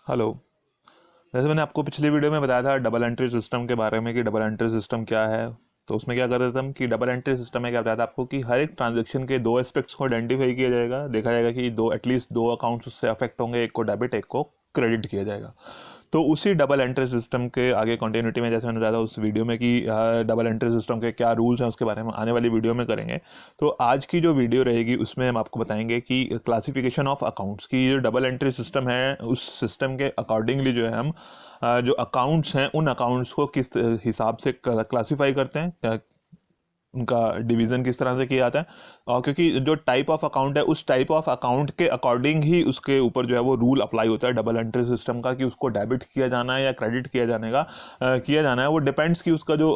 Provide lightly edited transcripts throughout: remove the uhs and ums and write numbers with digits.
Hello. जैसे मैंने आपको पिछली वीडियो में बताया था डबल एंट्री सिस्टम के बारे में कि डबल एंट्री सिस्टम क्या है। तो उसमें क्या करते थे हम कि डबल एंट्री सिस्टम में क्या बताया था आपको कि हर एक ट्रांजैक्शन के दो एस्पेक्ट्स को आइडेंटिफाई किया जाएगा, देखा जाएगा कि दो एटलीस्ट दो अकाउंट्स उससे अफेक्ट होंगे, एक को डेबिट एक को क्रेडिट किया जाएगा। तो उसी डबल एंट्री सिस्टम के आगे कंटिन्यूटी में जैसे मैंने बताया था उस वीडियो में कि डबल एंट्री सिस्टम के क्या रूल्स हैं उसके बारे में आने वाली वीडियो में करेंगे। तो आज की जो वीडियो रहेगी उसमें हम आपको बताएंगे कि क्लासिफिकेशन ऑफ अकाउंट्स की जो डबल एंट्री सिस्टम है उस सिस्टम के अकॉर्डिंगली जो है हम जो अकाउंट्स हैं उन अकाउंट्स को किस हिसाब से क्लासिफाई करते हैं, उनका डिवीज़न किस तरह से किया जाता है। और क्योंकि जो टाइप ऑफ अकाउंट है उस टाइप ऑफ अकाउंट के अकॉर्डिंग ही उसके ऊपर जो है वो रूल अप्लाई होता है डबल एंट्री सिस्टम का, कि उसको डेबिट किया जाना है या क्रेडिट किया जाना है। वो डिपेंड्स कि उसका जो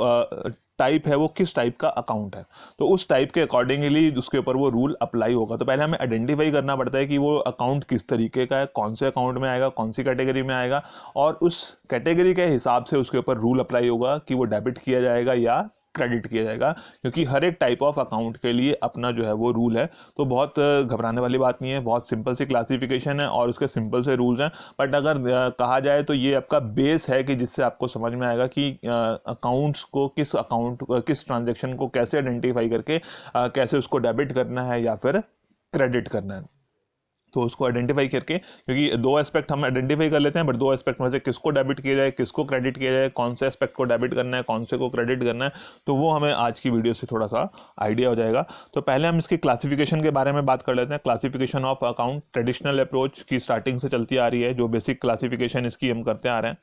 टाइप है वो किस टाइप का अकाउंट है, तो उस टाइप के अकॉर्डिंगली उसके ऊपर वो रूल अप्लाई होगा। तो पहले हमें आइडेंटिफाई करना पड़ता है कि वो अकाउंट किस तरीके का है, कौन से अकाउंट में आएगा, कौन सी कैटेगरी में आएगा, और उस कैटेगरी के हिसाब से उसके ऊपर रूल अप्लाई होगा कि वो डेबिट किया जाएगा या क्रेडिट किया जाएगा, क्योंकि हर एक टाइप ऑफ अकाउंट के लिए अपना जो है वो रूल है। तो बहुत घबराने वाली बात नहीं है, बहुत सिंपल सी क्लासिफिकेशन है और उसके सिंपल से रूल्स हैं। बट अगर कहा जाए तो ये आपका बेस है कि जिससे आपको समझ में आएगा कि अकाउंट्स को किस ट्रांजेक्शन को कैसे आइडेंटिफाई करके कैसे उसको डेबिट करना है या फिर क्रेडिट करना है। तो उसको आइडेंटिफाई करके, क्योंकि दो एस्पेक्ट हम आइडेंटिफाई कर लेते हैं, बट दो एस्पेक्ट में से किसको डेबिट किया जाए किसको क्रेडिट किया जाए, कौन से एस्पेक्ट को डेबिट करना है कौन से को क्रेडिट करना है, तो वो हमें आज की वीडियो से थोड़ा सा आइडिया हो जाएगा। तो पहले हम इसकी क्लासिफिकेशन के बारे में बात कर लेते हैं। Classification of account traditional approach की स्टार्टिंग से चलती आ रही है, जो बेसिक क्लासिफिकेशन इसकी हम करते आ रहे हैं।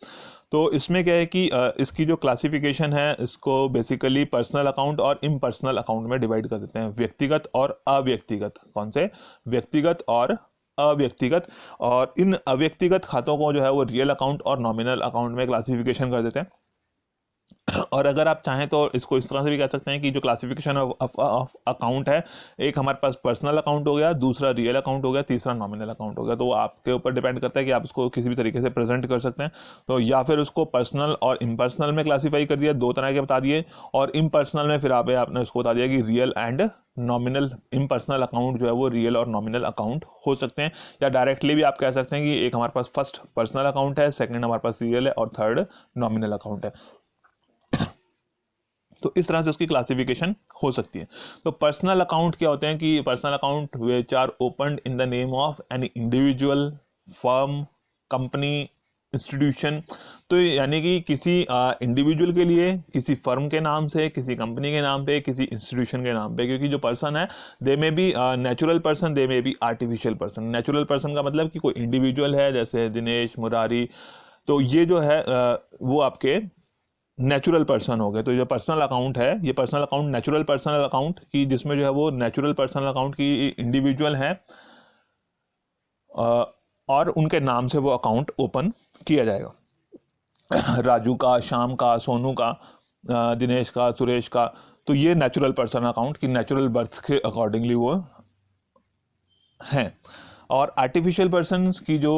तो इसमें क्या है कि इसकी जो क्लासिफिकेशन है इसको बेसिकली पर्सनल अकाउंट और इम्पर्सनल अकाउंट में डिवाइड कर देते हैं, व्यक्तिगत और अव्यक्तिगत। कौन से? व्यक्तिगत और अव्यक्तिगत। और इन अव्यक्तिगत खातों को जो है वो रियल अकाउंट और नॉमिनल अकाउंट में क्लासिफिकेशन कर देते हैं। और अगर आप चाहें तो इसको इस तरह से भी कह सकते हैं कि जो क्लासिफिकेशन ऑफ अकाउंट है, एक हमारे पास पर्सनल अकाउंट हो गया, दूसरा रियल अकाउंट हो गया, तीसरा नॉमिनल अकाउंट हो गया। तो वो आपके ऊपर डिपेंड करता है कि आप उसको किसी भी तरीके से प्रेजेंट कर सकते हैं। तो या फिर उसको पर्सनल और इम्पर्सनल में क्लासीफाई कर दिया, दो तरह के बता दिए। और इम्पर्सनल में फिर आपने उसको बता दिया कि real and nominal. Impersonal account जो है वो रियल और नॉमिनल अकाउंट हो सकते हैं, या डायरेक्टली भी आप कह सकते हैं कि एक हमारे पास फर्स्ट पर्सनल अकाउंट है, सेकंड हमारे पास रियल है और थर्ड नॉमिनल अकाउंट है। तो इस तरह से उसकी क्लासिफिकेशन हो सकती है। तो पर्सनल अकाउंट क्या होते हैं कि personal account which are opened in the name of any individual, firm, company, institution. तो यानी कि किसी इंडिविजुअल के लिए, किसी फर्म के नाम से, किसी कंपनी के नाम पे, किसी इंस्टीट्यूशन के नाम पे। क्योंकि जो पर्सन है दे may B natural person, they may be artificial person. Natural person का मतलब कि कोई इंडिविजुअल है जैसे दिनेश, मुरारी, तो ये जो है वो आपके नेचुरल पर्सन हो गए। तो जो पर्सनल अकाउंट है, ये personal account natural personal account की, जिसमें जो है वो नेचुरल पर्सनल अकाउंट की इंडिविजुअल है और उनके नाम से वो अकाउंट ओपन किया जाएगा। राजू का, श्याम का, सोनू का, दिनेश का, सुरेश का। तो ये नेचुरल पर्सन अकाउंट की नेचुरल बर्थ के अकॉर्डिंगली वो हैं। और आर्टिफिशियल पर्सन की जो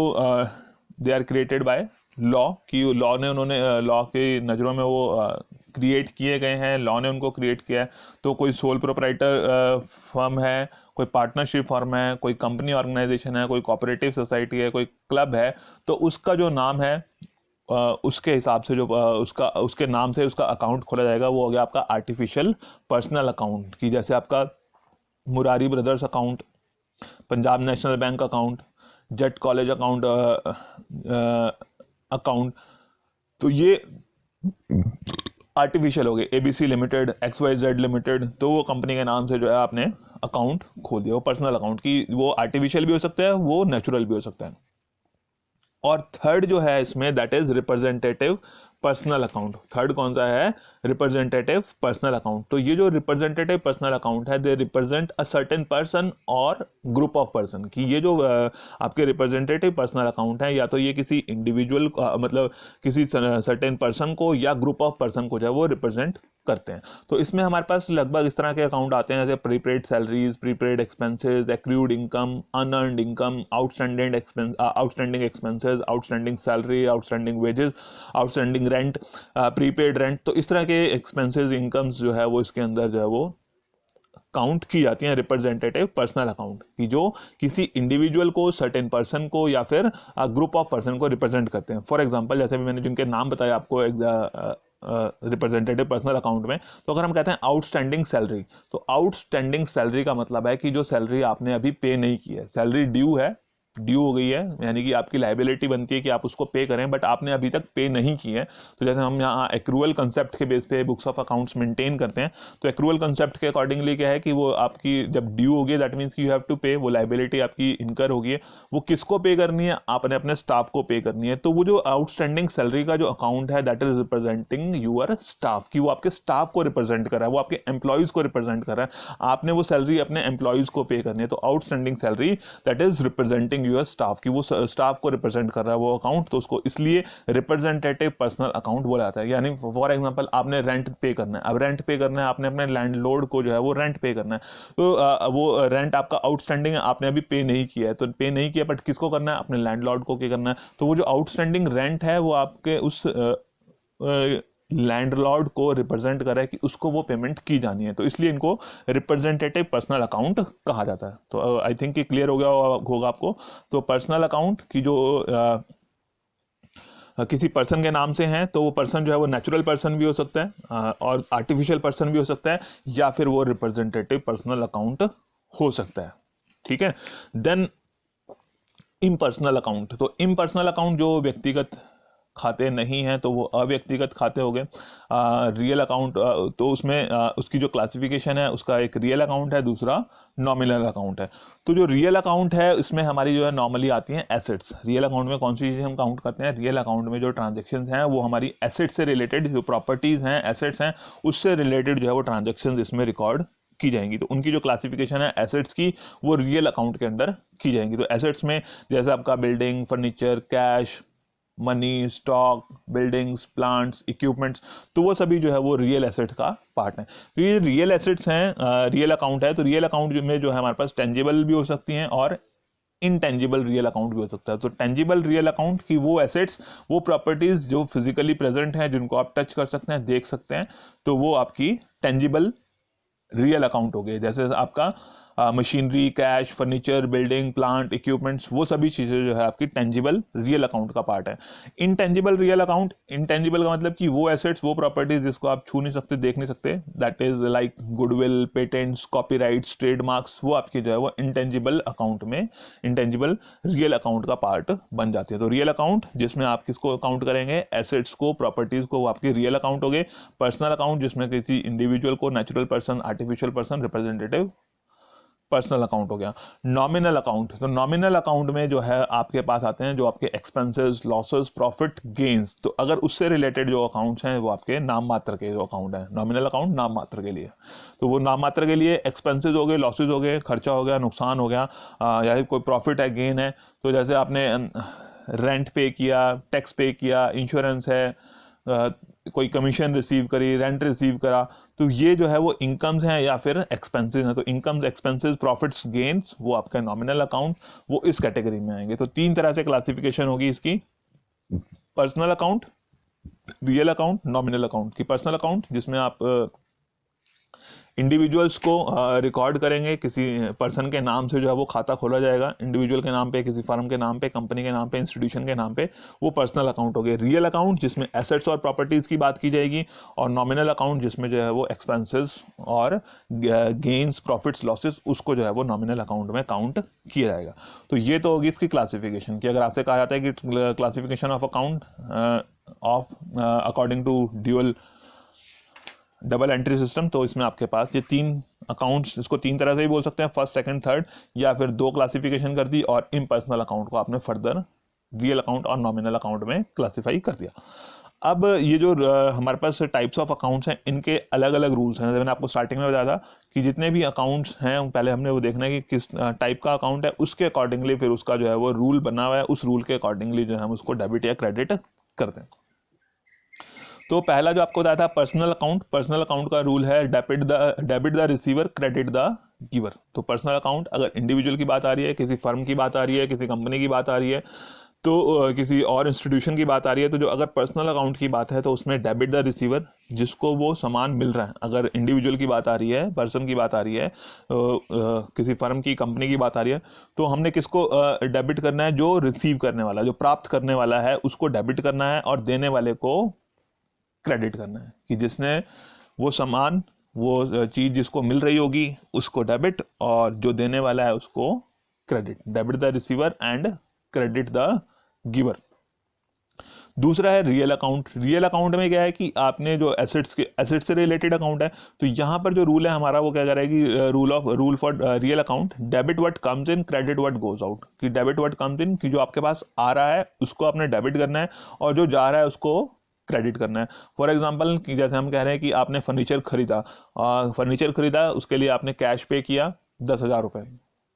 they are created by law, की लॉ ने उन्होंने लॉ की नज़रों में वो क्रिएट किए गए हैं, लॉ ने उनको क्रिएट किया है। तो कोई सोल प्रोप्राइटर फर्म है, कोई पार्टनरशिप फर्म है, कोई कंपनी ऑर्गेनाइजेशन है, कोई कोऑपरेटिव सोसाइटी है, कोई क्लब है, तो उसका जो नाम है उसके हिसाब से जो उसके नाम से उसका अकाउंट खोला जाएगा, वो हो गया आपका आर्टिफिशियल पर्सनल अकाउंट। की जैसे आपका Murari brothers account, Punjab National Bank account, Jet college account account. तो ये आर्टिफिशियल हो गए। ABC limited, X Y Z limited, तो वो कंपनी के नाम से जो है आपने अकाउंट खोल दिया। वो पर्सनल अकाउंट की वो आर्टिफिशियल भी हो सकता है, वो नेचुरल भी हो सकता है। और थर्ड जो है इसमें that is representative personal account. Third कौन सा है? Representative personal account. तो ये जो रिप्रेजेंटेटिव पर्सनल अकाउंट है, they represent a certain person और ग्रुप ऑफ पर्सन। की ये जो आपके रिप्रेजेंटेटिव पर्सनल अकाउंट है, या तो ये किसी इंडिविजुअल मतलब किसी सर्टेन पर्सन को या ग्रुप ऑफ पर्सन को जो है वो रिप्रेजेंट करते हैं। तो इसमें हमारे पास लगभग इस तरह के अकाउंट आते हैं, जैसे prepaid salaries, prepaid expenses, accrued income, unearned income, outstanding expenses, outstanding salary, outstanding wages, outstanding rent, prepaid rent. तो इस तरह के एक्सपेंसेस, इनकम्स जो है वो इसके अंदर जो है वो काउंट की जाती हैं रिप्रेजेंटेटिव पर्सनल अकाउंट की, जो किसी इंडिविजुअल को, सर्टेन पर्सन को या फिर ग्रुप ऑफ पर्सन को रिप्रेजेंट करते हैं। फॉर एग्जांपल जैसे भी मैंने जिनके नाम बताया आपको रिप्रेजेंटेटिव पर्सनल अकाउंट में, तो अगर हम कहते हैं आउटस्टैंडिंग सैलरी, तो आउटस्टैंडिंग सैलरी का मतलब है कि जो सैलरी आपने अभी पे नहीं की है, सैलरी ड्यू है, ड्यू हो गई है, यानी कि आपकी लाइबिलिटी बनती है कि आप उसको पे करें, बट आपने अभी तक पे नहीं की है। तो जैसे हम यहाँ एक्रूअल कंसेप्ट के बेस पे बुक्स ऑफ अकाउंट्स मेंटेन करते हैं, तो एक्रूअल कंसेप्ट के अकॉर्डिंगली क्या है कि वो आपकी जब ड्यू होगी, दैट मीन्स कि यू हैव टू पे, वो लाइबिलिटी आपकी इनकर होगी है, वो किसको पे करनी है, आपने अपने स्टाफ को पे करनी है। तो वो जो आउटस्टैंडिंग सैलरी का जो अकाउंट है, that is representing your staff, की वो आपके स्टाफ को रिप्रेजेंट कर रहा है, वो आपके एम्प्लॉयज को रिप्रेजेंट कर रहा है, आपने वो सैलरी अपने एम्प्लॉयज को पे करनी है। तो outstanding salary that is representing your staff, की वो स्टाफ को रिप्रेजेंट कर रहा है वो अकाउंट, तो उसको इसलिए रिप्रेजेंटेटिव पर्सनल अकाउंट बोला जाता है। यानी फॉर एग्जांपल आपने रेंट पे करना है, अब रेंट पे करना है आपने अपने लैंडलॉर्ड को, जो है वो रेंट पे करना है, तो वो रेंट आपका आउटस्टैंडिंग है, आपने अभी पे नहीं किया है, तो पे नहीं किया, बट किसको करना है, अपने लैंडलॉर्ड को पे करना है। तो वो जो आउटस्टैंडिंग रेंट है वो आपके उस लैंडलॉर्ड को रिप्रेजेंट कर रहा है कि उसको वो पेमेंट की जानी है, तो इसलिए इनको रिप्रेजेंटेटिव पर्सनल अकाउंट कहा जाता है। तो आई थिंक कि क्लियर हो गया होगा आपको। तो पर्सनल अकाउंट की जो किसी पर्सन के नाम से हैं, तो वो पर्सन जो है वो नेचुरल पर्सन भी हो सकता है और आर्टिफिशियल पर्सन भी हो सकता है, या फिर वो रिप्रेजेंटेटिव पर्सनल अकाउंट हो सकता है। ठीक है। देन इम्पर्सनल अकाउंट, तो इम्पर्सनल अकाउंट जो व्यक्तिगत खाते नहीं हैं, तो वो अव्यक्तिगत खाते हो गए। रियल अकाउंट, तो उसमें उसकी जो क्लासिफिकेशन है, उसका एक रियल अकाउंट है, दूसरा नॉमिनल अकाउंट है। तो जो रियल अकाउंट है इसमें हमारी जो है नॉर्मली आती हैं एसेट्स। रियल अकाउंट में कौन सी चीज़ें हम काउंट करते हैं, रियल अकाउंट में जो ट्रांजेक्शन हैं वो हमारी एसेट्स से रिलेटेड, जो प्रॉपर्टीज़ हैं, एसेट्स हैं, उससे रिलेटेड जो है वो ट्रांजेक्शन इसमें रिकॉर्ड की जाएंगी। तो उनकी जो क्लासिफिकेशन है एसेट्स की, वो रियल अकाउंट के अंडर की जाएंगी। तो एसेट्स में जैसे आपका building, furniture, cash, money, stock, buildings, plants, equipments, तो वो सभी जो है वो रियल एसेट का पार्ट है। तो ये रियल एसेट्स हैं, रियल अकाउंट है। तो रियल अकाउंट में जो है हमारे पास टेंजिबल भी हो सकती हैं और इनटेंजिबल रियल अकाउंट भी हो सकता है। तो टेंजिबल रियल अकाउंट की वो एसेट्स, वो प्रॉपर्टीज जो फिजिकली प्रेजेंट हैं, जिनको आप टच कर सकते हैं, देख सकते हैं, तो वो आपकी टेंजिबल रियल अकाउंट हो गए। जैसे आपका machinery, cash, furniture, building, plant, equipments, वो सभी चीज़ें जो है आपकी टेंजिबल रियल अकाउंट का पार्ट है। इनटेंजिबल रियल अकाउंट, इनटेंजिबल का मतलब कि वो एसेट्स, वो प्रॉपर्टीज जिसको आप छू नहीं सकते, देख नहीं सकते, that is like goodwill, patents, copyrights, trademarks, वो आपकी जो है वो इनटेंजिबल अकाउंट में, इनटेंजिबल रियल अकाउंट का पार्ट बन जाती है। तो रियल अकाउंट जिसमें आप किसको अकाउंट करेंगे, एसेट्स को, प्रॉपर्टीज को, वो आपकी रियल अकाउंट हो गए। पर्सनल अकाउंट जिसमें किसी इंडिविजुअल को, natural person, artificial person, representative personal account हो गया। नॉमिनल अकाउंट, तो नॉमिनल अकाउंट में जो है आपके पास आते हैं जो आपके एक्सपेंसेस, लॉसेस, प्रॉफिट, गेन्स। तो अगर उससे रिलेटेड जो अकाउंट्स हैं वो आपके नाम मात्र के जो अकाउंट है, नॉमिनल अकाउंट नाम मात्र के लिए। तो वो नाम मात्र के लिए एक्सपेंसेस हो गए, लॉसेज हो गए, खर्चा हो गया, नुकसान हो गया, या कोई प्रॉफिट है, गेन है। तो जैसे आपने रेंट पे किया, टैक्स पे किया, इंश्योरेंस है, कोई कमीशन रिसीव करी, रेंट रिसीव करा, तो ये जो है वो इनकम्स हैं या फिर एक्सपेंसेस हैं। तो इनकम्स, एक्सपेंसेस, प्रॉफिट्स, गेन्स, वो आपका नॉमिनल अकाउंट, वो इस कैटेगरी में आएंगे। तो तीन तरह से क्लासिफिकेशन होगी इसकी, personal account, real account, nominal account. की पर्सनल अकाउंट जिसमें आप इंडिविजुअल्स को रिकॉर्ड करेंगे, किसी पर्सन के नाम से जो है वो खाता खोला जाएगा, इंडिविजुअल के नाम पे, किसी फर्म के नाम पे, कंपनी के नाम पे, इंस्टीट्यूशन के नाम पे, वो पर्सनल अकाउंट हो गए। रियल अकाउंट जिसमें एसेट्स और प्रॉपर्टीज की बात की जाएगी, और नॉमिनल अकाउंट जिसमें जो है वो एक्सपेंसेस और गेन्स, प्रॉफिट्स, लॉसेस, उसको जो है वो नॉमिनल अकाउंट में काउंट किया जाएगा। तो ये तो होगी इसकी क्लासिफिकेशन की। अगर आपसे कहा जाता है कि classification of account of according to dual double entry system, तो इसमें आपके पास ये तीन अकाउंट्स, इसको तीन तरह से ही बोल सकते हैं, फर्स्ट, सेकंड, थर्ड, या फिर दो क्लासिफिकेशन कर दी, और इम्पर्सनल अकाउंट को आपने फर्दर रियल अकाउंट और नॉमिनल अकाउंट में क्लासिफाई कर दिया। अब ये जो हमारे पास टाइप्स ऑफ अकाउंट्स हैं, इनके अलग अलग रूल्स हैं। जैसे मैंने आपको स्टार्टिंग में बताया था कि जितने भी अकाउंट्स हैं पहले हमने वो देखना है कि किस टाइप का अकाउंट है, उसके अकॉर्डिंगली फिर उसका जो है वो रूल बना हुआ है, उस रूल के अकॉर्डिंगली जो है हम उसको डेबिट या क्रेडिट करते हैं। तो पहला जो आपको बताया था पर्सनल अकाउंट, पर्सनल अकाउंट का रूल है debit the receiver, credit the giver. तो पर्सनल अकाउंट अगर इंडिविजुअल की बात आ रही है, किसी फर्म की बात आ रही है, किसी कंपनी की बात आ रही है, तो किसी और इंस्टीट्यूशन की बात आ रही है, तो जो अगर पर्सनल अकाउंट की बात है तो उसमें डेबिट द रिसीवर, जिसको वो सामान मिल रहा है। अगर इंडिविजुअल की बात आ रही है, पर्सन की बात आ रही है, किसी फर्म की, कंपनी की बात आ रही है, तो हमने किसको डेबिट करना है? जो रिसीव करने वाला, जो प्राप्त करने वाला है उसको डेबिट करना है, और देने वाले को क्रेडिट करना है, कि जिसने वो सामान, वो चीज़ जिसको मिल रही होगी उसको डेबिट, और जो देने वाला है उसको credit. Debit the receiver and credit the giver. दूसरा है रियल अकाउंट। रियल अकाउंट में क्या है कि आपने जो एसेट्स से रिलेटेड अकाउंट है, तो यहाँ पर जो रूल है हमारा वो क्या कह रहा है कि rule for real account, debit what comes in, credit what goes out. कि डेबिट व्हाट कम्स इन, कि जो आपके पास आ रहा है उसको आपने डेबिट करना है, और जो जा रहा है उसको क्रेडिट करना है। फॉर एग्जाम्पल, जैसे हम कह रहे हैं कि आपने फर्नीचर खरीदा, उसके लिए आपने कैश पे किया 10,000 रुपये।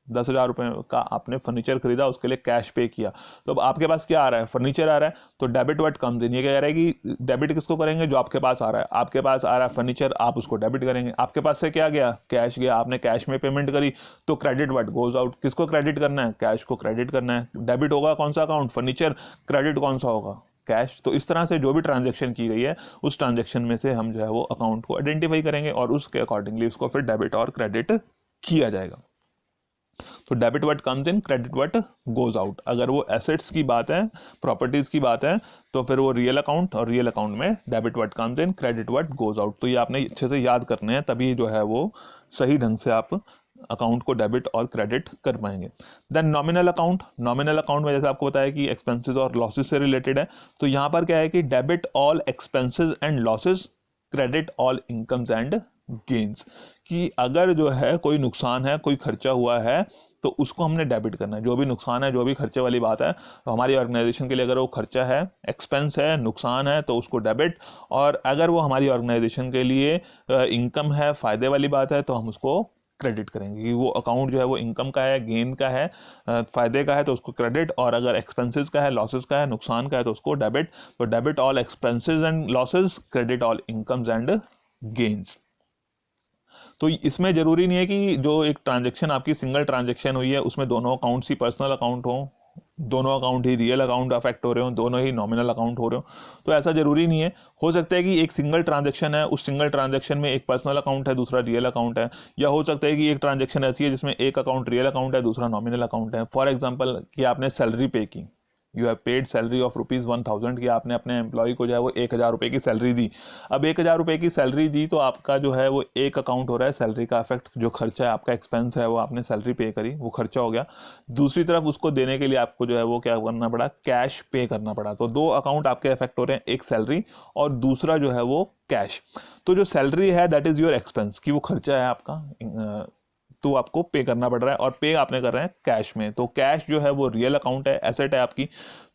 10,000 रुपये का आपने फर्नीचर खरीदा, उसके लिए कैश पे किया। तो अब आपके पास क्या आ रहा है? फर्नीचर आ रहा है। तो डेबिट व्हाट कम्स इन, ये कह रहा है कि डेबिट किसको करेंगे? जो आपके पास आ रहा है। आपके पास आ रहा है फर्नीचर, आप उसको डेबिट करेंगे। आपके पास से क्या गया? कैश गया, आपने कैश में पेमेंट करी। तो क्रेडिट व्हाट गोज आउट, किसको क्रेडिट करना है? कैश को क्रेडिट करना है। डेबिट होगा कौन सा अकाउंट? फर्नीचर। क्रेडिट कौन सा होगा? कैश। तो इस तरह से जो भी ट्रांजेक्शन की गई है, उस ट्रांजेक्शन में से हम जो है वो अकाउंट को आइडेंटिफाई करेंगे, और उसके अकॉर्डिंगली उसको फिर डेबिट और क्रेडिट किया जाएगा। तो debit what comes in, credit what goes out. अगर वो एसेट्स की बात है, प्रॉपर्टीज की बात है, तो फिर वो रियल अकाउंट, और रियल अकाउंट में debit what comes in, credit what goes out. तो ये आपने अच्छे से याद करने हैं, तभी जो है वो सही ढंग से आप अकाउंट को डेबिट और क्रेडिट कर पाएंगे। Then nominal account. Nominal account में जैसे आपको बताया कि एक्सपेंसेस और लॉसेस से रिलेटेड है, तो यहाँ पर क्या है कि debit all expenses and losses, credit all incomes and gains. कि अगर जो है कोई नुकसान है, कोई खर्चा हुआ है, तो उसको हमने डेबिट करना है। जो भी नुकसान है, जो भी खर्चे वाली बात है, तो हमारी ऑर्गेनाइजेशन के लिए अगर वो खर्चा है, एक्सपेंस है, नुकसान है, तो उसको डेबिट। और अगर वो हमारी ऑर्गेनाइजेशन के लिए इनकम है, फायदे वाली बात है, तो हम उसको क्रेडिट करेंगे। कि वो अकाउंट जो है वो इनकम का है, गेन का है, फायदे का है, तो उसको क्रेडिट। और अगर एक्सपेंसेस का है, लॉसेस का है, नुकसान का है, तो उसको डेबिट। तो debit all expenses and losses, credit all incomes and gains. तो इसमें जरूरी नहीं है कि जो एक ट्रांजेक्शन आपकी सिंगल ट्रांजेक्शन हुई है उसमें दोनों अकाउंट्स ही पर्सनल अकाउंट हो, दोनों अकाउंट ही रियल अकाउंट अफेक्ट हो रहे हो, दोनों ही नॉमिनल अकाउंट हो रहे हो। तो ऐसा जरूरी नहीं है। हो सकता है कि एक सिंगल ट्रांजेक्शन है, उस सिंगल ट्रांजेक्शन में एक पर्सनल अकाउंट है, दूसरा रियल अकाउंट है। या हो सकता है कि एक ट्रांजेक्शन ऐसी है जिसमें एक अकाउंट रियल अकाउंट है, दूसरा नॉमिनल अकाउंट है। फॉर एग्जाम्पल कि आपने सैलरी पे की, you have paid salary of ₹1,000, कि आपने अपने एम्प्लॉय को जो है वो 1,000 रुपये की सैलरी दी। अब 1,000 रुपये की सैलरी दी, तो आपका जो है वो एक अकाउंट हो रहा है सैलरी का अफेक्ट। जो खर्चा है, आपका एक्सपेंस है, वो आपने सैलरी पे करी, वो खर्चा हो गया। दूसरी तरफ उसको देने के लिए आपको जो है वो क्या करना पड़ा? कैश पे करना पड़ा। तो दो अकाउंट आपके अफेक्ट हो रहे हैं, एक सैलरी और दूसरा जो है वो कैश। तो जो सैलरी है दैट इज योर एक्सपेंस, कि वो खर्चा है आपका, तो आपको पे करना पड़ रहा है, और पे आपने कर रहे हैं कैश में। तो कैश जो है वो रियल अकाउंट है, एसेट है आपकी।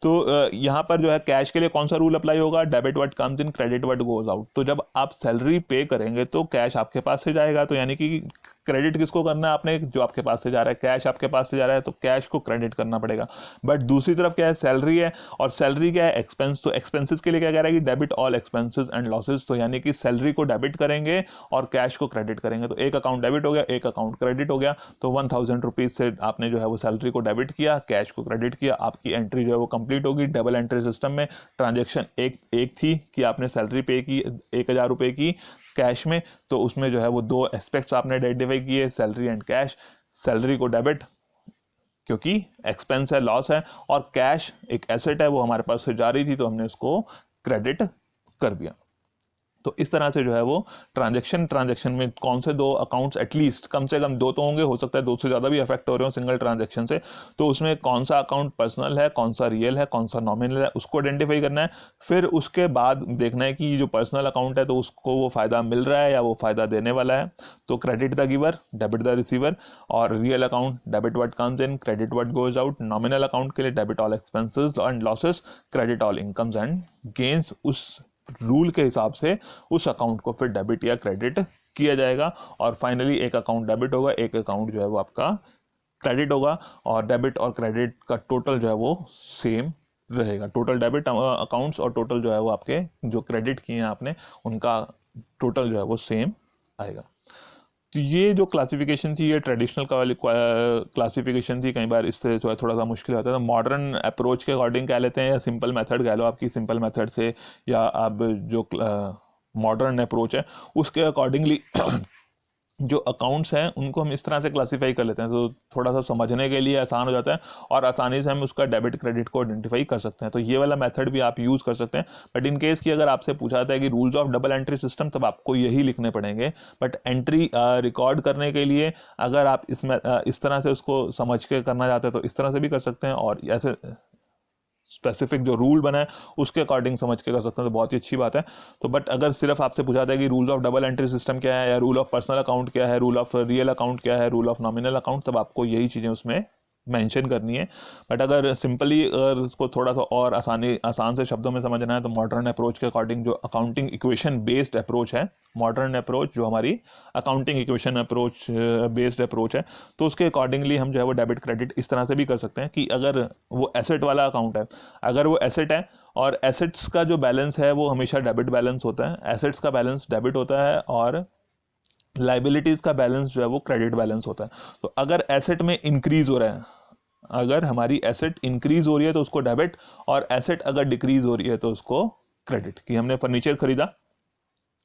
तो यहाँ पर जो है कैश के लिए कौन सा रूल अप्लाई होगा? Debit what comes in, credit what goes out. तो जब आप सैलरी पे करेंगे तो कैश आपके पास से जाएगा, तो यानी कि क्रेडिट किसको करना है आपने? जो आपके पास से जा रहा है, कैश आपके पास से जा रहा है, तो कैश को क्रेडिट करना पड़ेगा। बट दूसरी तरफ क्या है? सैलरी है, और सैलरी क्या है? एक्सपेंस। तो एक्सपेंसेस के लिए क्या कह रहा है कि debit all expenses and losses. तो यानी कि सैलरी को डेबिट करेंगे और कैश को क्रेडिट करेंगे। तो एक अकाउंट डेबिट हो गया, एक अकाउंट क्रेडिट हो गया। तो 1,000 रुपीज से आपने जो है वो सैलरी को डेबिट किया, कैश को क्रेडिट किया, आपकी एंट्री जो है वो कंप्लीट होगी। डबल एंट्री सिस्टम में ट्रांजेक्शन एक थी कि आपने सैलरी पे की 1,000 रुपये की कैश में, तो उसमें जो है वो दो एस्पेक्ट्स आपने आइडेंटिफाई किए, सैलरी एंड कैश। सैलरी को डेबिट क्योंकि एक्सपेंस है, लॉस है, और कैश एक एसेट है, वो हमारे पास से जा रही थी, तो हमने उसको क्रेडिट कर दिया। तो इस तरह से जो है वो ट्रांजेक्शन में कौन से दो अकाउंट्स, एटलीस्ट कम से कम दो तो होंगे, हो सकता है दो से ज़्यादा भी अफेक्ट हो रहे हो सिंगल ट्रांजेक्शन से, तो उसमें कौन सा अकाउंट पर्सनल है, कौन सा रियल है, कौन सा नॉमिनल है, उसको आइडेंटिफाई करना है। फिर उसके बाद देखना है कि जो पर्सनल अकाउंट है तो उसको वो फ़ायदा मिल रहा है या वो फ़ायदा देने वाला है, तो credit the giver, debit the receiver. और real account, debit what comes in, credit what goes out. Nominal account के लिए debit all expenses and losses, credit all incomes and gains. उस रूल के हिसाब से उस अकाउंट को फिर डेबिट या क्रेडिट किया जाएगा। और फाइनली एक अकाउंट डेबिट होगा, एक अकाउंट जो है वो आपका क्रेडिट होगा, और डेबिट और क्रेडिट का टोटल जो है वो सेम रहेगा। टोटल डेबिट अकाउंट्स और टोटल जो है वो आपके जो क्रेडिट किए हैं आपने, उनका टोटल जो है वो सेम आएगा। तो ये जो क्लासिफिकेशन थी ये ट्रेडिशनल क्लासिफिकेशन थी, कई बार इससे जो है थोड़ा सा मुश्किल होता है। तो मॉडर्न अप्रोच के अकॉर्डिंग कह लेते हैं, या सिंपल मेथड कह लो आपकी सिंपल मेथड से, या आप जो मॉडर्न अप्रोच है उसके अकॉर्डिंगली जो अकाउंट्स हैं उनको हम इस तरह से क्लासीफाई कर लेते हैं, तो थोड़ा सा समझने के लिए आसान हो जाता है और आसानी से हम उसका डेबिट क्रेडिट को आइडेंटिफाई कर सकते हैं। तो ये वाला मेथड भी आप यूज़ कर सकते हैं। बट इन केस की अगर आपसे पूछा जाता है कि rules of double entry system, तब आपको यही लिखने पड़ेंगे। बट एंट्री रिकॉर्ड करने के लिए अगर आप इसमें इस तरह से उसको समझ के करना चाहते हैं तो इस तरह से भी कर सकते हैं, और ऐसे स्पेसिफिक जो रूल बना है उसके अकॉर्डिंग समझ के कर सकते हैं, तो बहुत ही अच्छी बात है। तो बट अगर सिर्फ आपसे पूछा जाता है कि rule of double entry system क्या है, या रूल ऑफ पर्सनल अकाउंट क्या है, रूल ऑफ रियल अकाउंट क्या है, रूल ऑफ नॉमिनल अकाउंट, तब आपको यही चीज़ें उसमें मेंशन करनी है। बट अगर सिंपली अगर उसको थोड़ा सा और आसान से शब्दों में समझना है तो मॉडर्न अप्रोच के अकॉर्डिंग जो अकाउंटिंग इक्वेशन बेस्ड अप्रोच है, मॉडर्न अप्रोच जो हमारी accounting equation approach based approach है, तो उसके अकॉर्डिंगली हम जो है वो डेबिट क्रेडिट इस तरह से भी कर सकते हैं कि अगर वो एसेट वाला अकाउंट है, अगर वो एसेट है और एसेट्स का जो बैलेंस है वो हमेशा डेबिट बैलेंस होता है, एसेट्स का बैलेंस डेबिट होता है, और लाइबिलिटीज़ का बैलेंस जो है वो क्रेडिट बैलेंस होता है। तो अगर एसेट में इंक्रीज हो रहा है, अगर हमारी एसेट इंक्रीज हो रही है तो उसको डेबिट, और एसेट अगर डिक्रीज हो रही है तो उसको क्रेडिट। कि हमने फर्नीचर खरीदा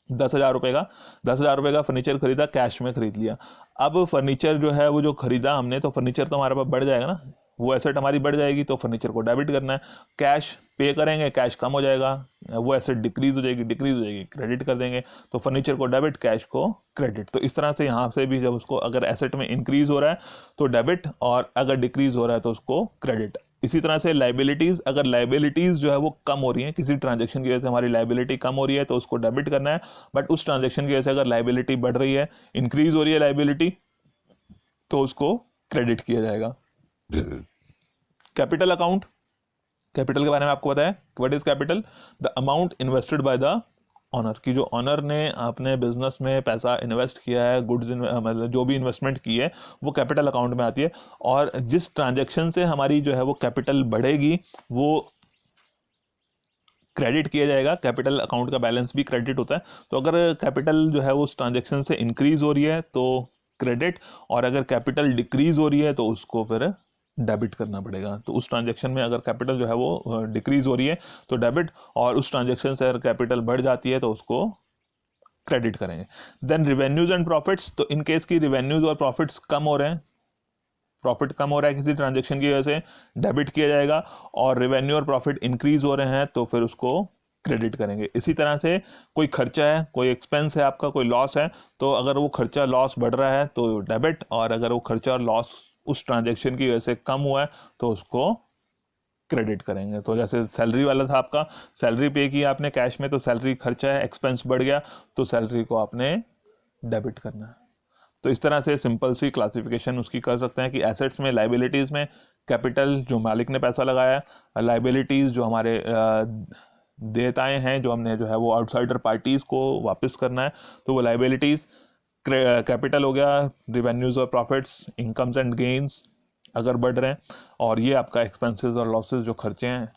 10,000 रुपये का, 10,000 रुपये का फर्नीचर खरीदा, कैश में खरीद लिया। अब फर्नीचर जो है वो जो खरीदा हमने, तो फर्नीचर तो हमारे पास बढ़ जाएगा ना, वो एसेट हमारी बढ़ जाएगी, तो फर्नीचर को डेबिट करना है। कैश पे करेंगे, कैश कम हो जाएगा, वो एसेट डिक्रीज हो जाएगी, क्रेडिट कर देंगे, तो फर्नीचर को डेबिट, कैश को क्रेडिट। तो इस तरह से यहाँ से भी जब उसको अगर एसेट में इंक्रीज हो रहा है तो डेबिट, और अगर डिक्रीज हो रहा है तो उसको क्रेडिट। इसी तरह से लाइबिलिटीज, अगर लाइबिलिटीज जो है वो कम हो रही है, किसी ट्रांजेक्शन की वजह से हमारी लाइबिलिटी कम हो रही है तो उसको डेबिट करना है। बट उस ट्रांजेक्शन की वजह से अगर लाइबिलिटी बढ़ रही है, इंक्रीज हो रही है लाइबिलिटी, तो उसको क्रेडिट किया जाएगा। कैपिटल अकाउंट, कैपिटल के बारे में आपको पता है, what is capital? The amount invested by the owner, की जो ऑनर ने अपने बिजनेस में पैसा इन्वेस्ट किया है, गुड्स मतलब जो भी इन्वेस्टमेंट की है वो कैपिटल अकाउंट में आती है। और जिस ट्रांजैक्शन से हमारी जो है वो कैपिटल बढ़ेगी वो क्रेडिट किया जाएगा, कैपिटल अकाउंट का बैलेंस भी क्रेडिट होता है। तो अगर कैपिटल जो है वो उस ट्रांजैक्शन से इंक्रीज हो रही है तो क्रेडिट, और अगर कैपिटल डिक्रीज हो रही है तो उसको फिर डेबिट करना पड़ेगा। तो उस ट्रांजैक्शन में अगर कैपिटल जो है वो डिक्रीज हो रही है तो डेबिट, और उस ट्रांजैक्शन से अगर कैपिटल बढ़ जाती है तो उसको क्रेडिट करेंगे। देन रिवेन्यूज एंड प्रॉफिट्स, तो इन केस की रिवेन्यूज और प्रॉफिट्स कम हो रहे हैं, प्रॉफिट कम हो रहा है किसी ट्रांजेक्शन की वजह से, डेबिट किया जाएगा, और रेवेन्यू और प्रॉफिट इंक्रीज हो रहे हैं तो फिर उसको क्रेडिट करेंगे। इसी तरह से कोई खर्चा है, कोई एक्सपेंस है आपका, कोई लॉस है, तो अगर वो खर्चा लॉस बढ़ रहा है तो डेबिट, और अगर वो खर्चा और लॉस उस ट्रांजेक्शन की वजह से कम हुआ है तो उसको क्रेडिट करेंगे। तो जैसे सैलरी वाला था आपका, सैलरी पे की आपने कैश में, तो सैलरी खर्चा है, एक्सपेंस बढ़ गया, तो सैलरी को आपने डेबिट करना है। तो इस तरह से सिंपल सी क्लासिफिकेशन उसकी कर सकते हैं कि एसेट्स में, लाइबिलिटीज़ में कैपिटल जो मालिक ने पैसा लगाया है, लाइबिलिटीज़ जो हमारे देयताएं हैं जो हमने जो है वो आउटसाइडर पार्टीज़ को वापस करना है, तो वो लाइबिलिटीज़। कैपिटल हो गया रिवेन्यूज़ और प्रॉफिट्स, इनकम्स एंड गेन्स अगर बढ़ रहे हैं, और ये आपका एक्सपेंसेस और लॉसेस जो खर्चे हैं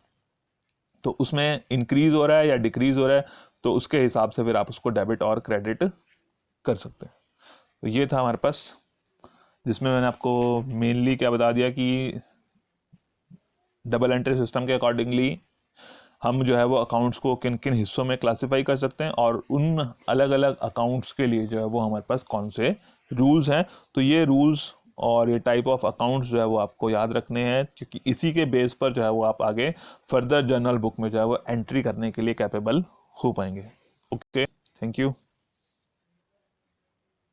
तो उसमें इंक्रीज हो रहा है या डिक्रीज हो रहा है, तो उसके हिसाब से फिर आप उसको डेबिट और क्रेडिट कर सकते हैं। तो ये था हमारे पास, जिसमें मैंने आपको मेनली क्या बता दिया कि डबल एंट्री सिस्टम के अकॉर्डिंगली हम जो है वो अकाउंट्स को किन किन हिस्सों में क्लासिफाई कर सकते हैं, और उन अलग अलग अकाउंट्स के लिए जो है वो हमारे पास कौन से रूल्स हैं। तो ये रूल्स और ये टाइप ऑफ अकाउंट्स जो है वो आपको याद रखने हैं, क्योंकि इसी के बेस पर जो है वो आप आगे फर्दर जर्नल बुक में जो है वो एंट्री करने के लिए कैपेबल हो पाएंगे। Okay, thank you.